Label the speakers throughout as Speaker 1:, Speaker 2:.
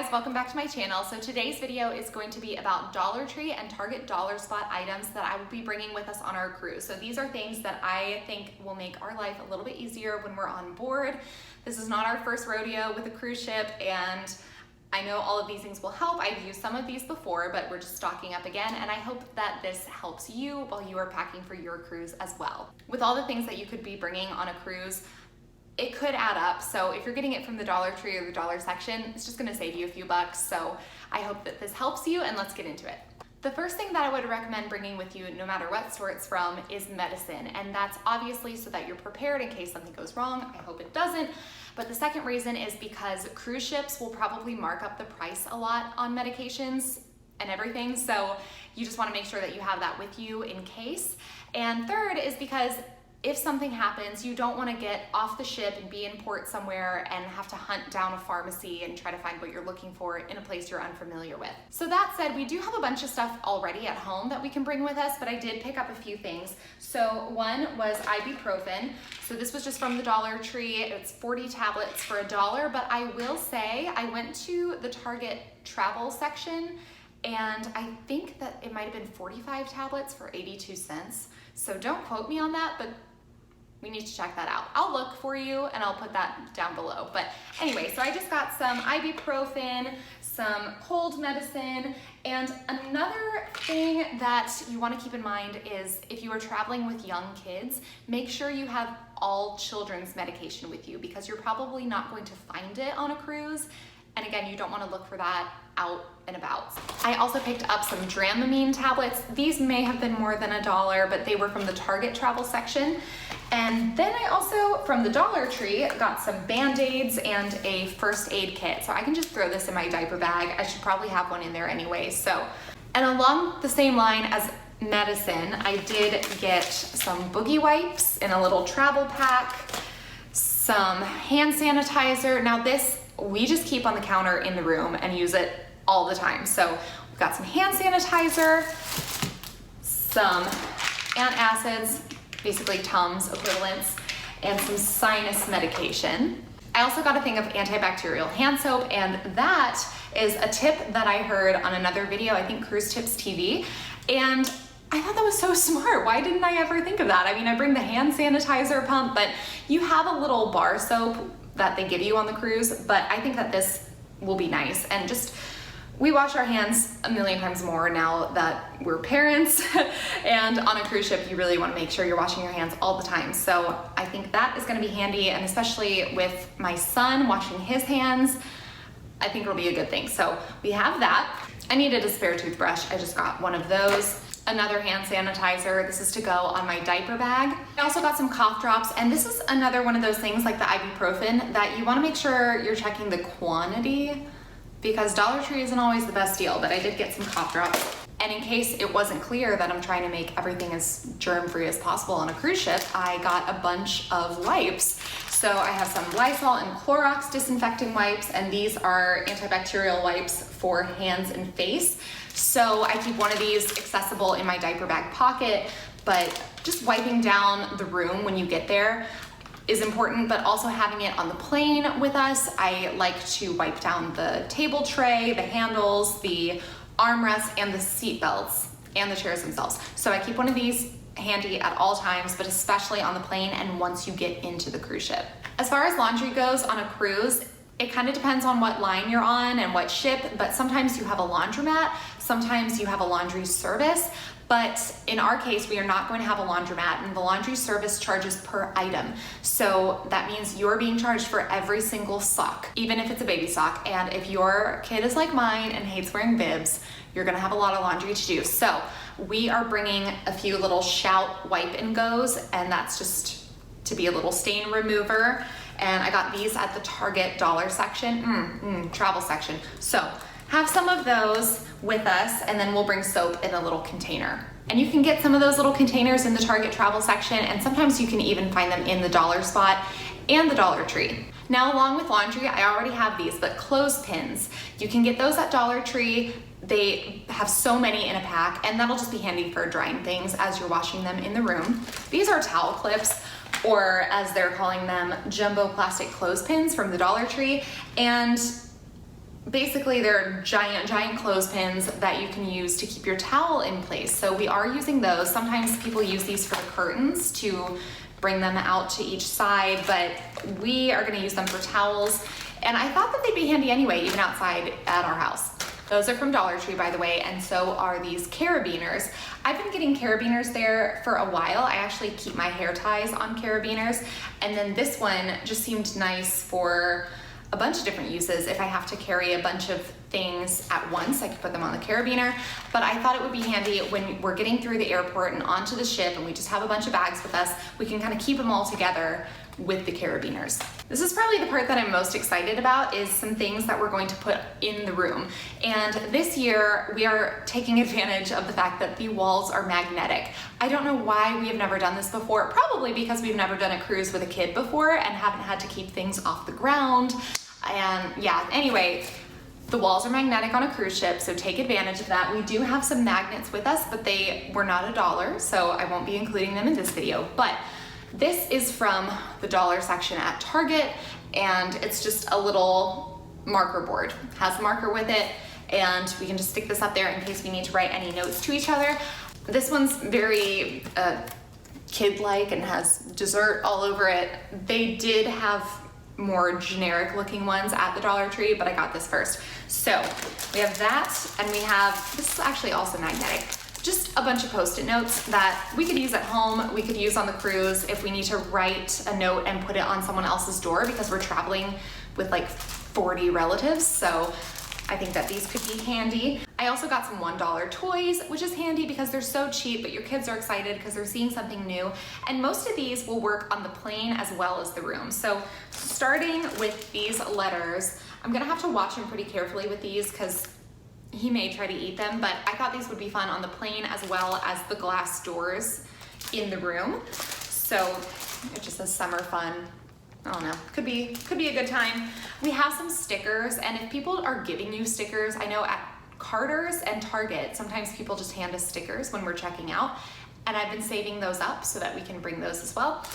Speaker 1: guys, welcome back to my channel. So today's video is going to be about Dollar Tree and Target Dollar Spot items that I will be bringing with us on our cruise. So these are things that I think will make our life a little bit easier when we're on board. This is not our first rodeo with a cruise ship, and I know all of these things will help. I've used some of these before, but we're just stocking up again, and I hope that this helps you while you are packing for your cruise as well. With all the things that you could be bringing on a cruise, it could add up. So if you're getting it from the Dollar Tree or the dollar section, it's just gonna save you a few bucks. So I hope that this helps you, and let's get into it. The first thing that I would recommend bringing with you, no matter what store it's from, is medicine. And that's obviously so that you're prepared in case something goes wrong. I hope it doesn't. But the second reason is because cruise ships will probably mark up the price a lot on medications and everything. So you just wanna make sure that you have that with you in case. And third is because if something happens, you don't want to get off the ship and be in port somewhere and have to hunt down a pharmacy and try to find what you're looking for in a place you're unfamiliar with. So that said, we do have a bunch of stuff already at home that we can bring with us, but I did pick up a few things. So one was Ibuprofen. So this was just from the Dollar Tree. It's 40 tablets for $1, but I will say I went to the Target travel section and I think that it might have been 45 tablets for 82 cents. So don't quote me on that, but we need to check that out. I'll look for you and I'll put that down below. But anyway, so I just got some ibuprofen, some cold medicine, and another thing that you want to keep in mind is if you are traveling with young kids, make sure you have all children's medication with you because you're probably not going to find it on a cruise. And again, you don't want to look for that out and about. I also picked up some Dramamine tablets. These may have been more than $1, but they were from the Target travel section. And then I also, from the Dollar Tree, got some Band-Aids and a first aid kit. So I can just throw this in my diaper bag. I should probably have one in there anyway. So, and along the same line as medicine, I did get some Boogie Wipes in a little travel pack, some hand sanitizer. Now this, we just keep on the counter in the room and use it all the time. So we've got some hand sanitizer, some antacids, basically Tums equivalents, and some sinus medication. I also got a thing of antibacterial hand soap, and that is a tip that I heard on another video, I think Cruise Tips TV, and I thought that was so smart. Why didn't I ever think of that? I mean, I bring the hand sanitizer pump, but you have a little bar soap that they give you on the cruise, but I think that this will be nice. And just, we wash our hands a million times more now that we're parents, and on a cruise ship, you really wanna make sure you're washing your hands all the time. So I think that is gonna be handy, and especially with my son washing his hands, I think it'll be a good thing. So we have that. I needed a spare toothbrush. I just got one of those. Another hand sanitizer. This is to go on my diaper bag. I also got some cough drops, and this is another one of those things like the ibuprofen that you wanna make sure you're checking the quantity because Dollar Tree isn't always the best deal, but I did get some cough drops. And in case it wasn't clear that I'm trying to make everything as germ-free as possible on a cruise ship, I got a bunch of wipes. So I have some Lysol and Clorox disinfecting wipes, and these are antibacterial wipes for hands and face. So I keep one of these accessible in my diaper bag pocket, but just wiping down the room when you get there is important, but also having it on the plane with us. I like to wipe down the table tray, the handles, the armrests, and the seat belts, and the chairs themselves. So I keep one of these handy at all times, but especially on the plane and once you get into the cruise ship. As far as laundry goes on a cruise, it kind of depends on what line you're on and what ship, but sometimes you have a laundromat, sometimes you have a laundry service, but in our case, we are not going to have a laundromat, and the laundry service charges per item. So that means you're being charged for every single sock, even if it's a baby sock. And if your kid is like mine and hates wearing bibs, you're gonna have a lot of laundry to do. So we are bringing a few little Shout wipe and goes, and that's just to be a little stain remover. And I got these at the Target dollar section, travel section. So have some of those with us, and then we'll bring soap in a little container. And you can get some of those little containers in the Target travel section, and sometimes you can even find them in the Dollar Spot and the Dollar Tree. Now, along with laundry, I already have these, but clothespins. You can get those at Dollar Tree. They have so many in a pack, and that'll just be handy for drying things as you're washing them in the room. These are towel clips, or as they're calling them, jumbo plastic clothespins from the Dollar Tree. And basically they're giant clothespins that you can use to keep your towel in place. So we are using those. Sometimes people use these for the curtains to bring them out to each side, but we are gonna use them for towels. And I thought that they'd be handy anyway, even outside at our house. Those are from Dollar Tree, by the way, and so are these Carabiners. I've been getting Carabiners there for a while. I actually keep my hair ties on Carabiners, and then this one just seemed nice for a bunch of different uses. If I have to carry a bunch of things at once, I could put them on the Carabiner, but I thought it would be handy when we're getting through the airport and onto the ship and we just have a bunch of bags with us, we can kind of keep them all together with the Carabiners. This is probably the part that I'm most excited about, is some things that we're going to put in the room. And this year we are taking advantage of the fact that the walls are magnetic. I don't know why we have never done this before, probably because we've never done a cruise with a kid before and haven't had to keep things off the ground. And yeah, anyway, the walls are magnetic on a cruise ship, so take advantage of that. We do have some magnets with us, but they were not $1, so I won't be including them in this video. But this is from the dollar section at Target, and it's just a little marker board. It has a marker with it, and we can just stick this up there in case we need to write any notes to each other. This one's very kid-like and has dessert all over it. They did have more generic looking ones at the Dollar Tree, but I got this first. So we have that, and we have, this is actually also magnetic, just a bunch of Post-it notes that we could use at home, we could use on the cruise if we need to write a note and put it on someone else's door, because we're traveling with like 40 relatives, so I think that these could be handy. I also got some $1 toys, which is handy because they're so cheap, but your kids are excited because they're seeing something new. And most of these will work on the plane as well as the room. So starting with these letters, I'm gonna have to watch him pretty carefully with these because he may try to eat them, but I thought these would be fun on the plane as well as the glass doors in the room. So it just says summer fun. I don't know, could be a good time. We have some stickers, and if people are giving you stickers, I know at Carter's and Target, sometimes people just hand us stickers when we're checking out, and I've been saving those up so that we can bring those as well.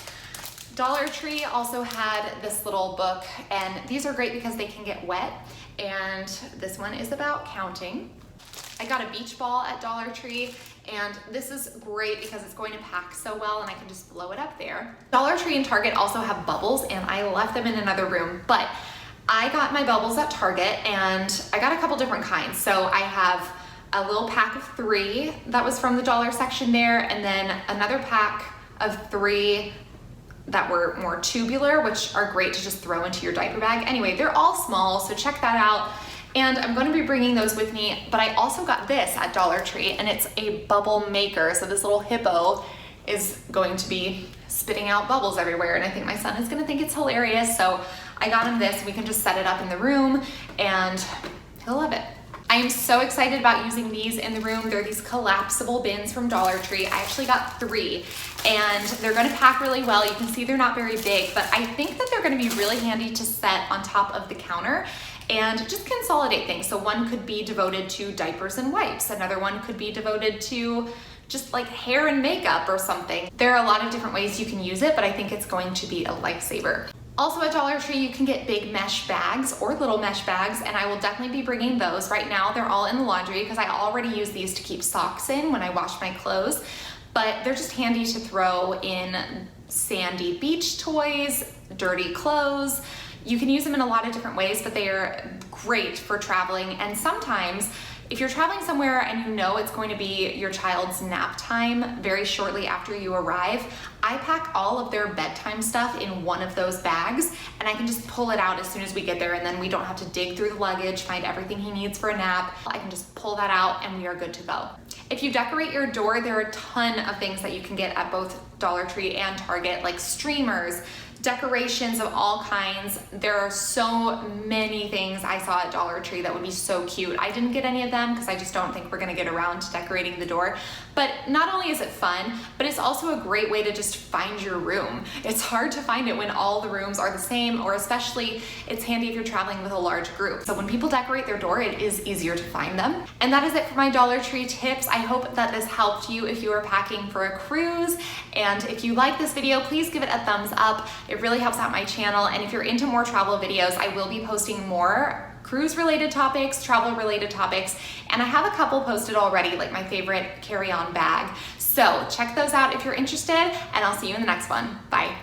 Speaker 1: Dollar Tree also had this little book, and these are great because they can get wet, and this one is about counting. I got a beach ball at Dollar Tree, and this is great because it's going to pack so well and I can just blow it up there. Dollar Tree and Target also have bubbles, and I left them in another room, but I got my bubbles at Target and I got a couple different kinds. So I have a little pack of 3 that was from the dollar section there, and then another pack of 3 that were more tubular, which are great to just throw into your diaper bag. Anyway, they're all small, so check that out. And I'm going to be bringing those with me, but I also got this at Dollar Tree, and it's a bubble maker. So this little hippo is going to be spitting out bubbles everywhere, and I think my son is going to think it's hilarious. So I got him this, and we can just set it up in the room, and he'll love it. I am so excited about using these in the room. They're these collapsible bins from Dollar Tree. I actually got 3, and they're gonna pack really well. You can see they're not very big, but I think that they're gonna be really handy to set on top of the counter and just consolidate things. So one could be devoted to diapers and wipes. Another one could be devoted to just like hair and makeup or something. There are a lot of different ways you can use it, but I think it's going to be a lifesaver. Also at Dollar Tree, you can get big mesh bags or little mesh bags, and I will definitely be bringing those. Right now, they're all in the laundry because I already use these to keep socks in when I wash my clothes, but they're just handy to throw in sandy beach toys, dirty clothes. You can use them in a lot of different ways, but they are great for traveling. And sometimes if you're traveling somewhere and you know it's going to be your child's nap time very shortly after you arrive, I pack all of their bedtime stuff in one of those bags, and I can just pull it out as soon as we get there, and then we don't have to dig through the luggage, find everything he needs for a nap. I can just pull that out and we are good to go. If you decorate your door, there are a ton of things that you can get at both Dollar Tree and Target, like streamers, decorations of all kinds. There are so many things I saw at Dollar Tree that would be so cute. I didn't get any of them because I just don't think we're gonna get around to decorating the door. But not only is it fun, but it's also a great way to just find your room. It's hard to find it when all the rooms are the same, or especially it's handy if you're traveling with a large group. So when people decorate their door, it is easier to find them. And that is it for my Dollar Tree tips. I hope that this helped you if you are packing for a cruise. And if you like this video, please give it a thumbs up. It really helps out my channel. And if you're into more travel videos, I will be posting more cruise related topics, travel related topics, and I have a couple posted already, like my favorite carry-on bag. So check those out if you're interested, and I'll see you in the next one. Bye.